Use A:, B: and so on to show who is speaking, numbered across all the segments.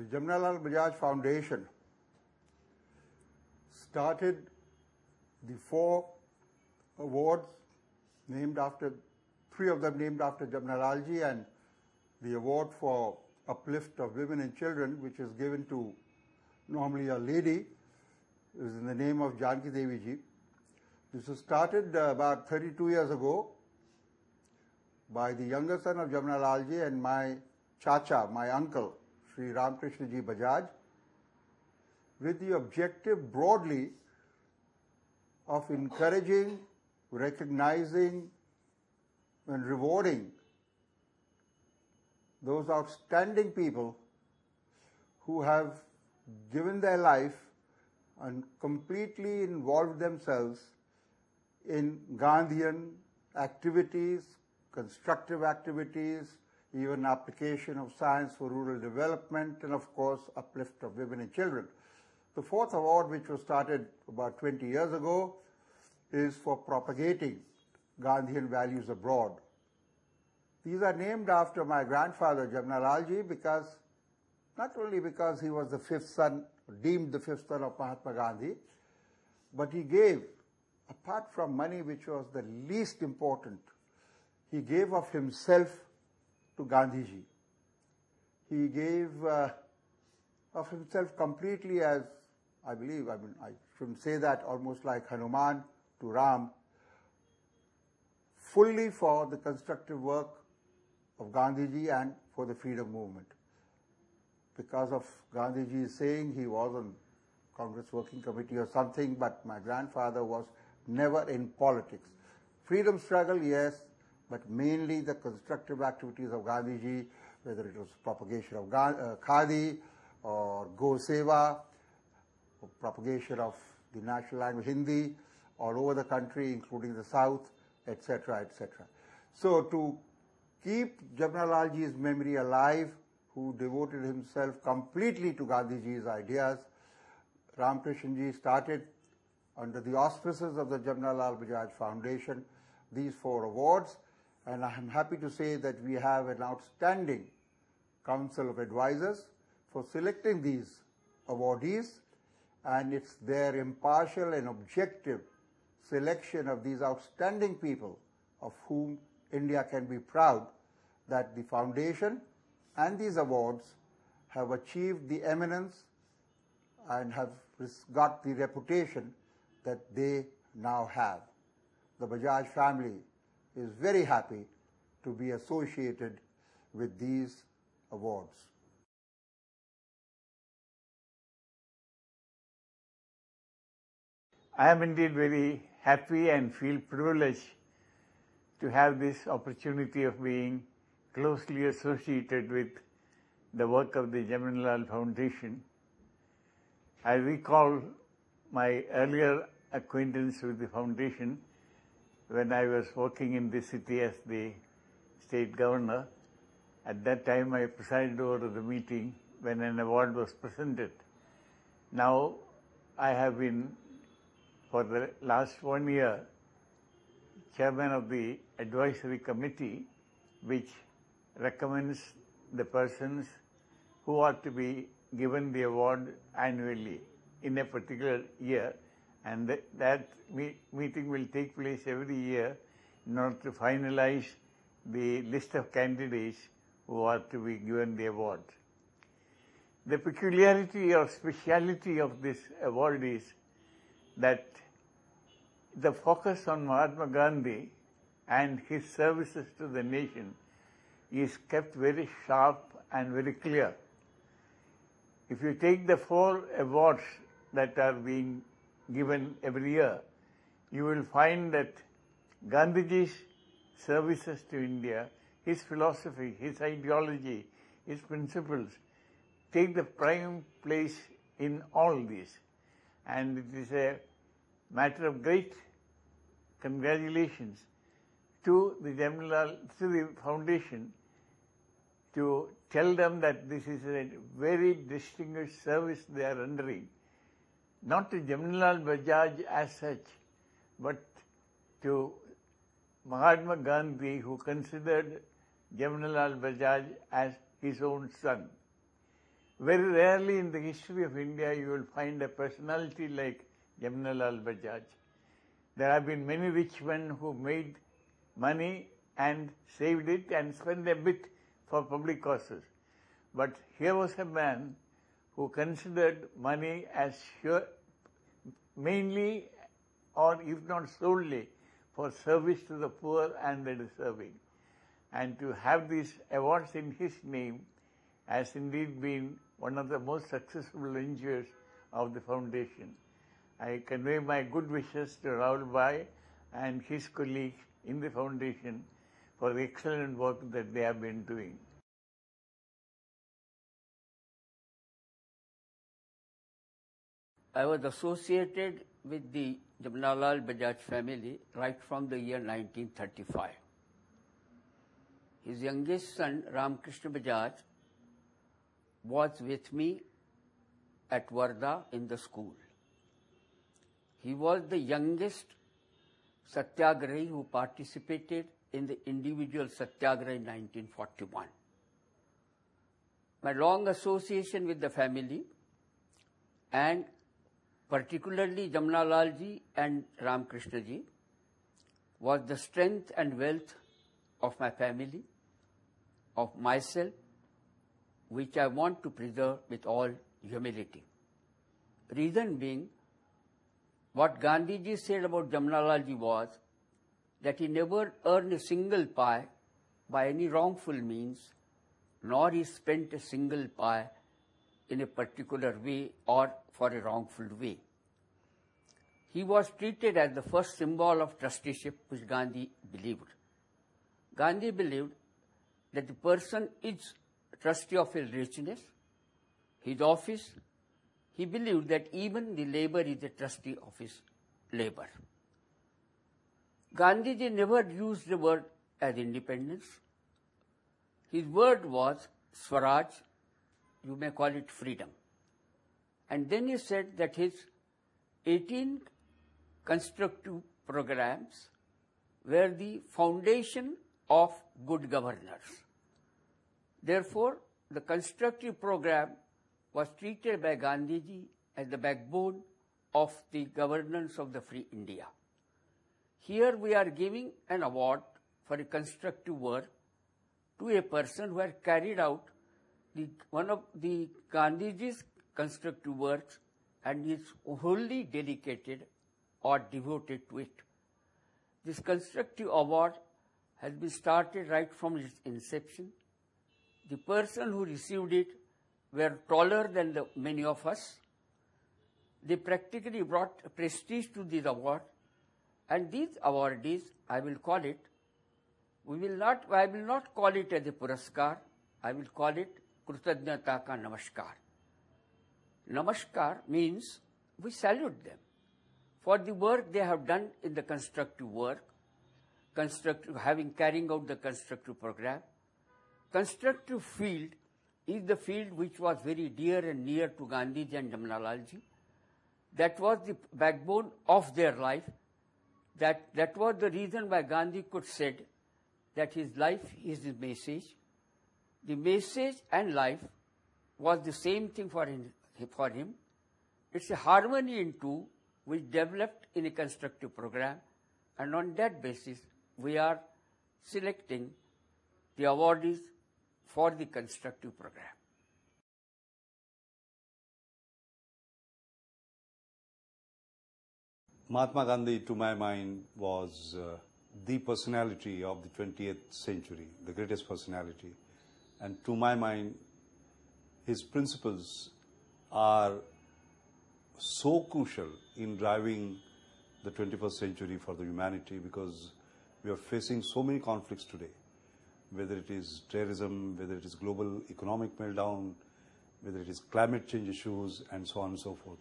A: The Jamnalal Bajaj Foundation started the 4 awards named after, 3 of them named after Jamnalalji, and the award for uplift of women and children, which is given to normally a lady, is in the name of Janki Devi ji. This was started about 32 years ago by the younger son of Jamnalalji and my chacha, my uncle, Sri Ramakrishna ji Bajaj, with the objective broadly of encouraging, recognizing and rewarding those outstanding people who have given their life and completely involved themselves in Gandhian activities, constructive activities, even application of science for rural development, and of course uplift of women and children. The 4th award, which was started about 20 years ago, is for propagating Gandhian values abroad. These are named after my grandfather Jamnalalji, because not only because he was the 5th son, deemed the 5th son of Mahatma Gandhi, but he gave, apart from money, which was the least important, he gave of himself to Gandhiji. He gave of himself completely, as I believe, I shouldn't say that, almost like Hanuman to Ram, fully for the constructive work of Gandhiji and for the freedom movement. Because of Gandhiji saying he was on Congress Working Committee or something, but my grandfather was never in politics. Freedom struggle, yes, but mainly the constructive activities of Gandhiji, whether it was propagation of Khadi or Go Seva, or propagation of the national language Hindi all over the country, including the South, etc., etc. So to keep Jamnalalji's memory alive, who devoted himself completely to Gandhiji's ideas, Ramakrishna ji started under the auspices of the Jamnalal Bajaj Foundation these 4 awards, and I am happy to say that we have an outstanding council of advisors for selecting these awardees, and it's their impartial and objective selection of these outstanding people of whom India can be proud that the foundation and these awards have achieved the eminence and have got the reputation that they now have. The Bajaj family is very happy to be associated with these awards.
B: I am indeed very happy and feel privileged to have this opportunity of being closely associated with the work of the Jamnalal Foundation. I recall my earlier acquaintance with the foundation when I was working in this city as the state governor. At that time, I presided over the meeting when an award was presented. Now, I have been, for the last 1 year, chairman of the advisory committee, which recommends the persons who are to be given the award annually in a particular year, and that meeting will take place every year in order to finalize the list of candidates who are to be given the award. The peculiarity or speciality of this award is that the focus on Mahatma Gandhi and his services to the nation is kept very sharp and very clear. If you take the 4 awards that are being given every year, you will find that Gandhiji's services to India, his philosophy, his ideology, his principles take the prime place in all these. And it is a matter of great congratulations to the foundation to tell them that this is a very distinguished service they are rendering, not to Jamnalal Bajaj as such, but to Mahatma Gandhi, who considered Jamnalal Bajaj as his own son. Very rarely in the history of India you will find a personality like Jamnalal Bajaj. There have been many rich men who made money and saved it and spent a bit for public causes. But here was a man who considered money as mainly, or if not solely, for service to the poor and the deserving. And to have these awards in his name has indeed been one of the most successful ventures of the foundation. I convey my good wishes to Rahul Bhai and his colleagues in the foundation for the excellent work that they have been doing.
C: I was associated with the Jamnalal Bajaj family right from the year 1935. His youngest son, Ramkrishna Bajaj, was with me at Wardha in the school. He was the youngest Satyagrahi who participated in the individual Satyagraha in 1941. My long association with the family, and particularly Jamnalal ji and Ramkrishna ji, was the strength and wealth of my family, of myself, which I want to preserve with all humility. Reason being, what Gandhiji said about Jamnalal ji was that he never earned a single pi by any wrongful means, nor he spent a single pi in a particular way or for a wrongful way. He was treated as the first symbol of trusteeship which Gandhi believed. Gandhi believed that the person is trustee of his richness, his office. He believed that even the labor is a trustee of his labor. Gandhiji never used the word as independence. His word was Swaraj, you may call it freedom. And then he said that his 18 constructive programs were the foundation of good governance. Therefore, the constructive program was treated by Gandhiji as the backbone of the governance of the free India. Here we are giving an award for a constructive work to a person who had carried out one of the Gandhiji's constructive works and is wholly dedicated or devoted to it. This constructive award has been started right from its inception. The person who received it were taller than many of us. They practically brought prestige to this award, and these awardees, I will not call it as a Puraskar, I will call it Krutajnata ka Namaskar. Namaskar means we salute them for the work they have done in the constructive work, carrying out the constructive program. Constructive field is the field which was very dear and near to Gandhiji and Jamnalal ji. That was the backbone of their life. That was the reason why Gandhi could said that his life is his message. The message and life was the same thing for him. It's a harmony in two which developed in a constructive program, and on that basis we are selecting the awardees for the constructive program.
D: Mahatma Gandhi, to my mind, was the personality of the 20th century, the greatest personality. And to my mind, his principles are so crucial in driving the 21st century for the humanity, because we are facing so many conflicts today, whether it is terrorism, whether it is global economic meltdown, whether it is climate change issues, and so on and so forth.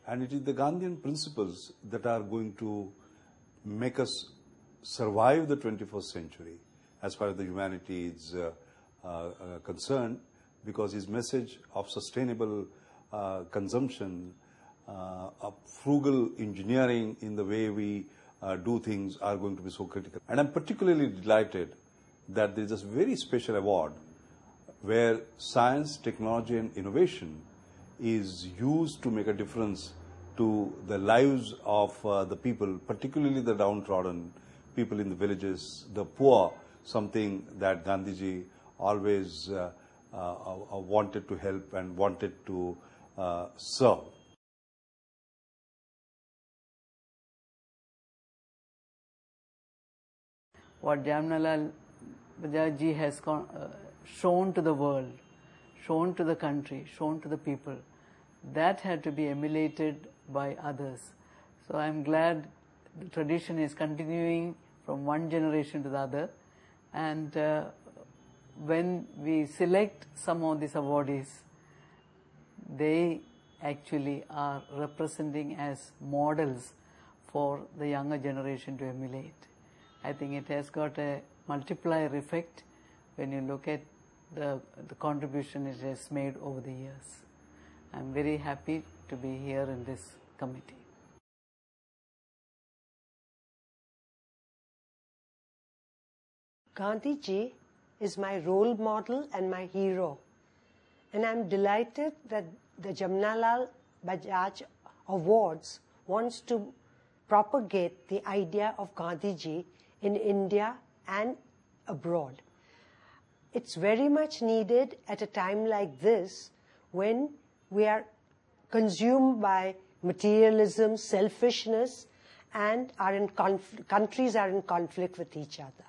D: And it is the Gandhian principles that are going to make us survive the 21st century as far as the humanity is concerned, because his message of sustainable consumption, of frugal engineering in the way we do things are going to be so critical. And I'm particularly delighted that there is a very special award where science, technology and innovation is used to make a difference to the lives of the people, particularly the downtrodden people in the villages, the poor, something that Gandhiji always wanted to help and wanted to serve.
E: What Jamnalal Bajaj ji has shown to the world, shown to the country, shown to the people, that had to be emulated by others. So I'm glad the tradition is continuing from one generation to the other, and when we select some of these awardees, they actually are representing as models for the younger generation to emulate. I think it has got a multiplier effect when you look at the contribution it has made over the years. I'm very happy to be here in this committee.
F: Gandhiji is my role model and my hero, and I'm delighted that the Jamnalal Bajaj Awards wants to propagate the idea of Gandhiji in India and abroad. It's very much needed at a time like this when we are consumed by materialism, selfishness, and countries are in conflict with each other.